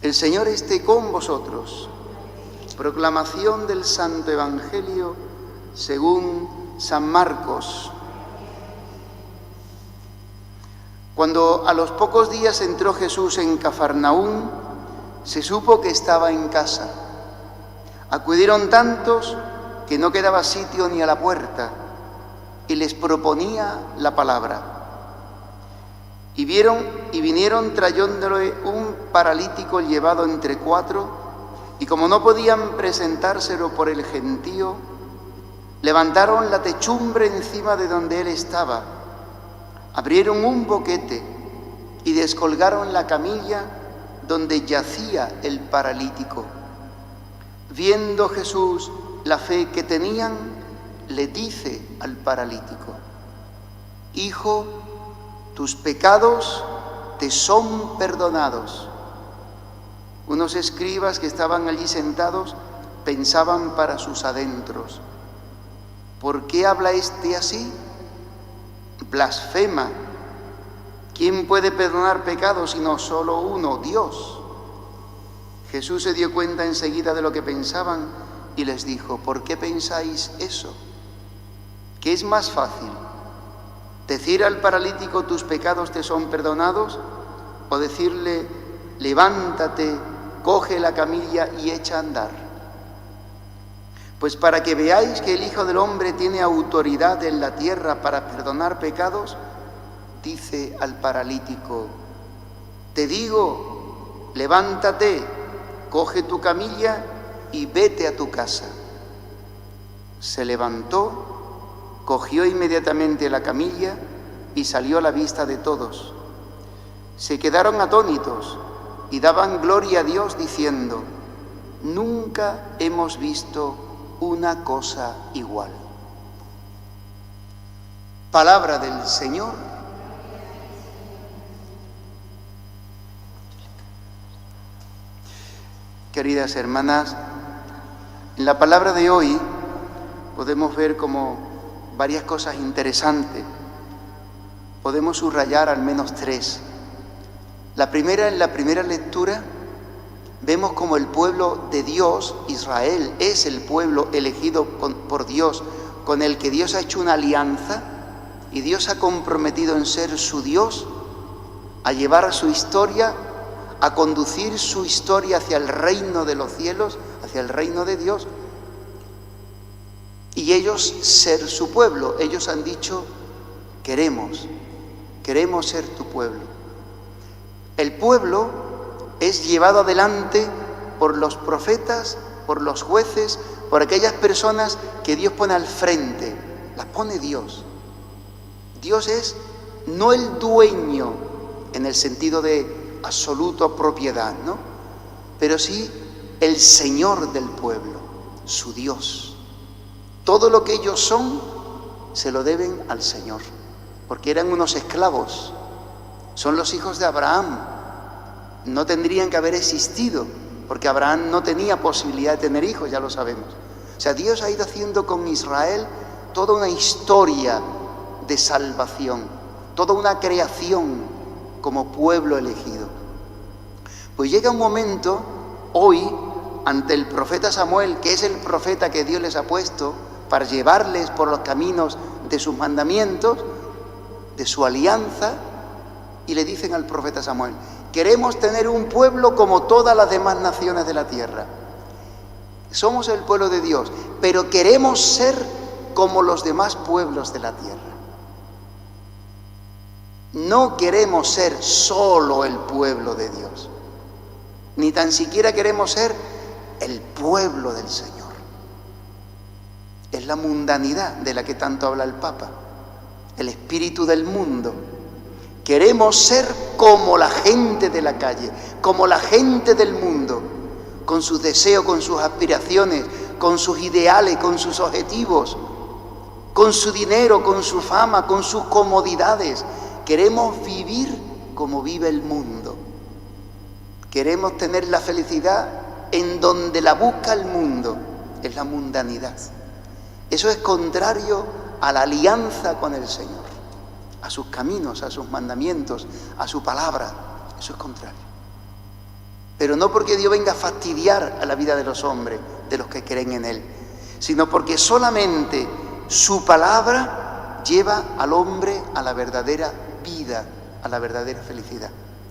El Señor esté con vosotros. Proclamación del Santo Evangelio según San Marcos. Cuando a los pocos días entró Jesús en Cafarnaún, se supo que estaba en casa. Acudieron tantos que no quedaba sitio ni a la puerta, y les proponía la palabra. Y vinieron trayéndole un paralítico llevado entre 4, y como no podían presentárselo por el gentío, levantaron la techumbre encima de donde él estaba, abrieron un boquete y descolgaron la camilla donde yacía el paralítico. Viendo Jesús la fe que tenían, le dice al paralítico: Hijo, tus pecados te son perdonados. Unos escribas que estaban allí sentados pensaban para sus adentros: ¿por qué habla este así? Blasfema. ¿Quién puede perdonar pecados sino solo uno, Dios? Jesús se dio cuenta enseguida de lo que pensaban y les dijo: ¿por qué pensáis eso? ¿Qué es más fácil? ¿Decir al paralítico tus pecados te son perdonados? ¿O decirle levántate, coge la camilla y echa a andar? Pues para que veáis que el Hijo del Hombre tiene autoridad en la tierra para perdonar pecados, dice al paralítico: te digo, levántate, coge tu camilla y vete a tu casa. Se levantó, cogió inmediatamente la camilla y salió a la vista de todos. Se quedaron atónitos y daban gloria a Dios diciendo: nunca hemos visto una cosa igual. Palabra del Señor. Queridas hermanas, en la palabra de hoy podemos ver como varias cosas interesantes. Podemos subrayar al menos 3. La primera, en la primera lectura, vemos como el pueblo de Dios, Israel, es el pueblo elegido por Dios, con el que Dios ha hecho una alianza, y Dios ha comprometido en ser su Dios, a llevar a su historia, a conducir su historia hacia el reino de los cielos, hacia el reino de Dios, y ellos ser su pueblo. Ellos han dicho: queremos ser tu pueblo. El pueblo es llevado adelante por los profetas, por los jueces, por aquellas personas que Dios pone al frente. Las pone Dios. Dios es no el dueño en el sentido de absoluta propiedad, ¿no? Pero sí el Señor del pueblo, su Dios. Todo lo que ellos son se lo deben al Señor, porque eran unos esclavos. Son los hijos de Abraham. No tendrían que haber existido, porque Abraham no tenía posibilidad de tener hijos, ya lo sabemos. O sea, Dios ha ido haciendo con Israel toda una historia de salvación, toda una creación como pueblo elegido. Pues llega un momento, hoy, ante el profeta Samuel, que es el profeta que Dios les ha puesto para llevarles por los caminos de sus mandamientos, de su alianza, y le dicen al profeta Samuel: queremos tener un pueblo como todas las demás naciones de la tierra. Somos el pueblo de Dios, pero queremos ser como los demás pueblos de la tierra. No queremos ser solo el pueblo de Dios, ni tan siquiera queremos ser el pueblo del Señor. Es la mundanidad de la que tanto habla el Papa, el espíritu del mundo. Queremos ser como la gente de la calle, como la gente del mundo, con sus deseos, con sus aspiraciones, con sus ideales, con sus objetivos, con su dinero, con su fama, con sus comodidades. Queremos vivir como vive el mundo. Queremos tener la felicidad en donde la busca el mundo, es la mundanidad. Eso es contrario a la alianza con el Señor, a sus caminos, a sus mandamientos, a su palabra. Eso es contrario. Pero no porque Dios venga a fastidiar a la vida de los hombres, de los que creen en Él, sino porque solamente su palabra lleva al hombre a la verdadera vida, a la verdadera felicidad.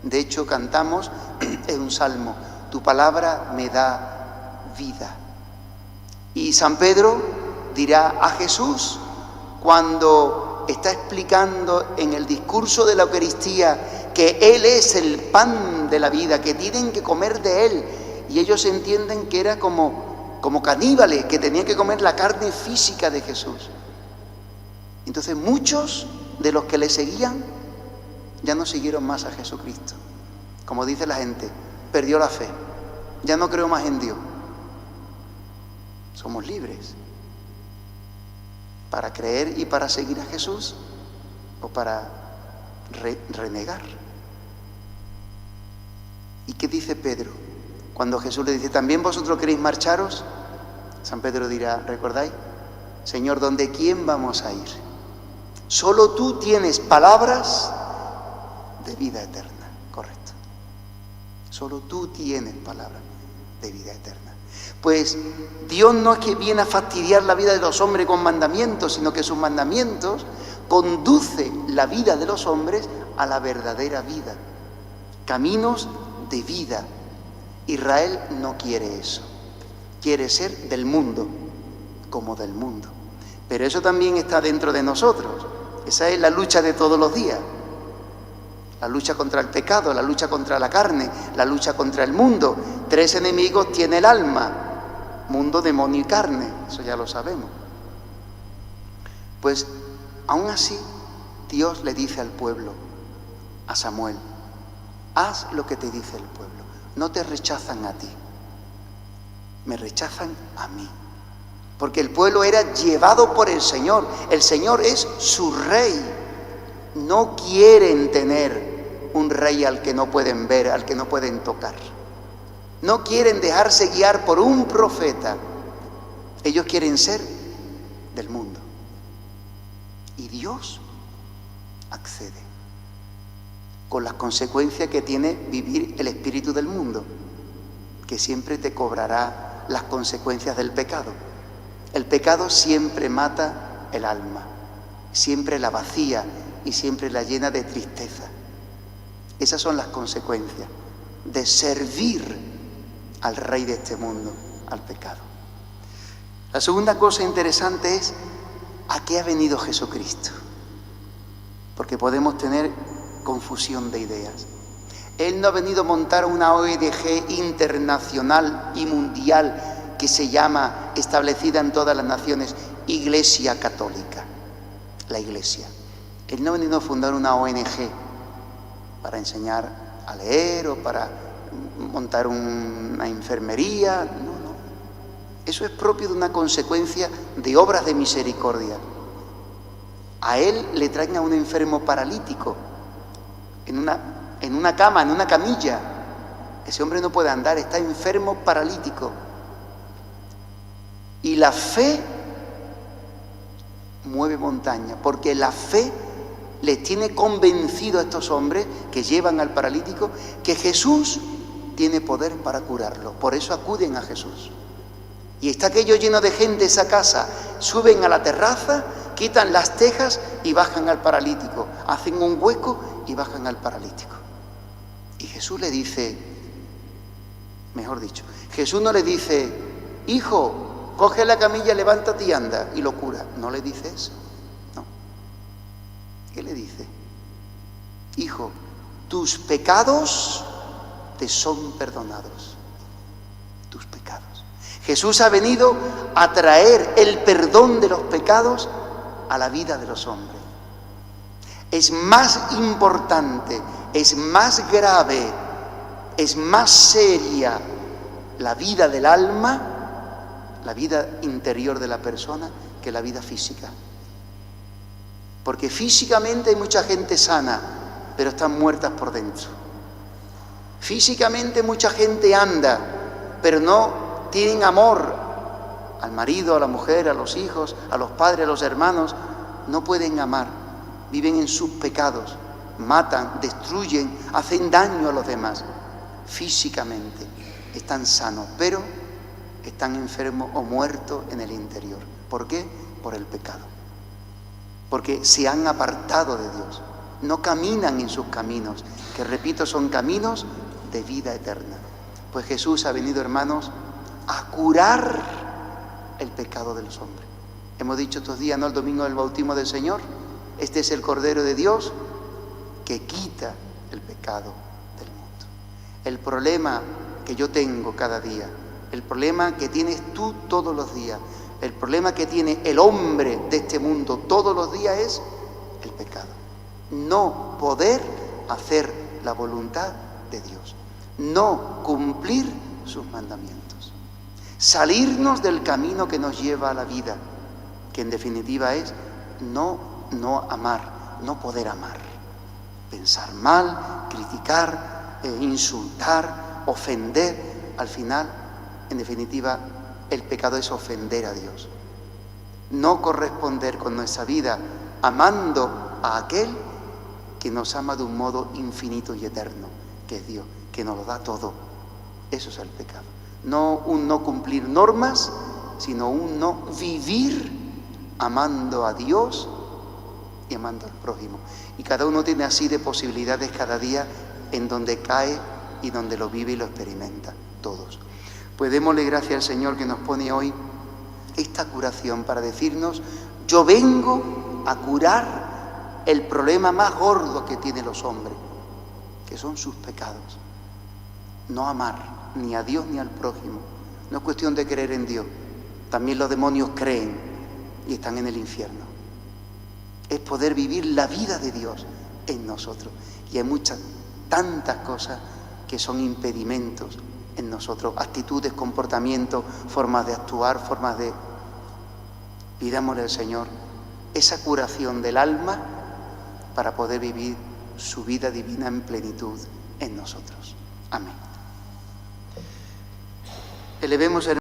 De hecho, cantamos en un salmo: tu palabra me da vida. Y San Pedro dirá a Jesús, cuando está explicando en el discurso de la Eucaristía que Él es el pan de la vida, que tienen que comer de Él, y ellos entienden que era como caníbales, que tenían que comer la carne física de Jesús. Entonces muchos de los que le seguían ya no siguieron más a Jesucristo. Como dice la gente, perdió la fe, ya no creo más en Dios. Somos libres para creer y para seguir a Jesús, o para renegar. ¿Y qué dice Pedro? Cuando Jesús le dice, ¿también vosotros queréis marcharos? San Pedro dirá, ¿recordáis? Señor, ¿dónde quién vamos a ir? Solo tú tienes palabras de vida eterna. Correcto. Solo tú tienes palabras de vida eterna. Pues Dios no es que viene a fastidiar la vida de los hombres con mandamientos, sino que sus mandamientos conduce la vida de los hombres a la verdadera vida. Caminos de vida. Israel no quiere eso. Quiere ser del mundo, como del mundo. Pero eso también está dentro de nosotros. Esa es la lucha de todos los días. La lucha contra el pecado, la lucha contra la carne, la lucha contra el mundo. 3 enemigos tiene el alma: mundo, demonio y carne. Eso ya lo sabemos. Pues aún así, Dios le dice al pueblo, a Samuel, haz lo que te dice el pueblo. No te rechazan a ti, me rechazan a mí. Porque el pueblo era llevado por el Señor. El Señor es su rey. No quieren tener un rey al que no pueden ver, al que no pueden tocar. No quieren dejarse guiar por un profeta. Ellos quieren ser del mundo. Y Dios accede, con las consecuencias que tiene vivir el espíritu del mundo, que siempre te cobrará las consecuencias del pecado. El pecado siempre mata el alma, siempre la vacía y siempre la llena de tristeza. Esas son las consecuencias de servir al rey de este mundo, al pecado. La segunda cosa interesante es ¿a qué ha venido Jesucristo? Porque podemos tener confusión de ideas. Él no ha venido a montar una ONG internacional y mundial que se llama, establecida en todas las naciones, Iglesia Católica, la Iglesia. Él no ha venido a fundar una ONG para enseñar a leer o para montar una enfermería. No, no. Eso es propio de una consecuencia de obras de misericordia. A él le traen a un enfermo paralítico en una cama, en una camilla. Ese hombre no puede andar, está enfermo, paralítico. Y la fe mueve montaña, porque la fe les tiene convencido a estos hombres que llevan al paralítico que Jesús tiene poder para curarlo. Por eso acuden a Jesús. Y está aquello lleno de gente, esa casa. Suben a la terraza, quitan las tejas y bajan al paralítico. Hacen un hueco y bajan al paralítico. Y Jesús le dice, mejor dicho, Jesús no le dice, hijo, coge la camilla, levántate y anda, y lo cura. No le dice eso. No. ¿Qué le dice? Hijo, tus pecados te son perdonados. Tus pecados. Jesús ha venido a traer el perdón de los pecados a la vida de los hombres. Es más importante, es más grave, es más seria la vida del alma, la vida interior de la persona, que la vida física. Porque físicamente hay mucha gente sana, pero están muertas por dentro. Físicamente mucha gente anda, pero no tienen amor al marido, a la mujer, a los hijos, a los padres, a los hermanos. No pueden amar, viven en sus pecados, matan, destruyen, hacen daño a los demás. físicamente, están sanos, pero están enfermos o muertos en el interior. ¿Por qué? Por el pecado. Porque se han apartado de Dios, no caminan en sus caminos, que repito, son caminos de vida eterna. Pues Jesús ha venido, hermanos, a curar el pecado de los hombres. Hemos dicho estos días, ¿no?, el domingo del bautismo del Señor, este es el Cordero de Dios que quita el pecado del mundo. El problema que yo tengo cada día, el problema que tienes tú todos los días, el problema que tiene el hombre de este mundo todos los días es el pecado. No poder hacer la voluntad de Dios, no cumplir sus mandamientos, salirnos del camino que nos lleva a la vida, que en definitiva es no amar, no poder amar, pensar mal, criticar, insultar, ofender. Al final, en definitiva, el pecado es ofender a Dios, no corresponder con nuestra vida amando a aquel que nos ama de un modo infinito y eterno, que es Dios, que nos lo da todo. Eso es el pecado. No un no cumplir normas, sino un no vivir amando a Dios y amando al prójimo. Y cada uno tiene así de posibilidades cada día en donde cae y donde lo vive y lo experimenta, todos. Pues démosle gracias al Señor que nos pone hoy esta curación para decirnos: yo vengo a curar el problema más gordo que tienen los hombres, que son sus pecados. No amar ni a Dios ni al prójimo. No es cuestión de creer en Dios. También los demonios creen y están en el infierno. Es poder vivir la vida de Dios en nosotros. Y hay tantas cosas que son impedimentos en nosotros, actitudes, comportamientos, formas de actuar, formas de... Pidámosle al Señor esa curación del alma para poder vivir su vida divina en plenitud en nosotros. Amén. Elevemos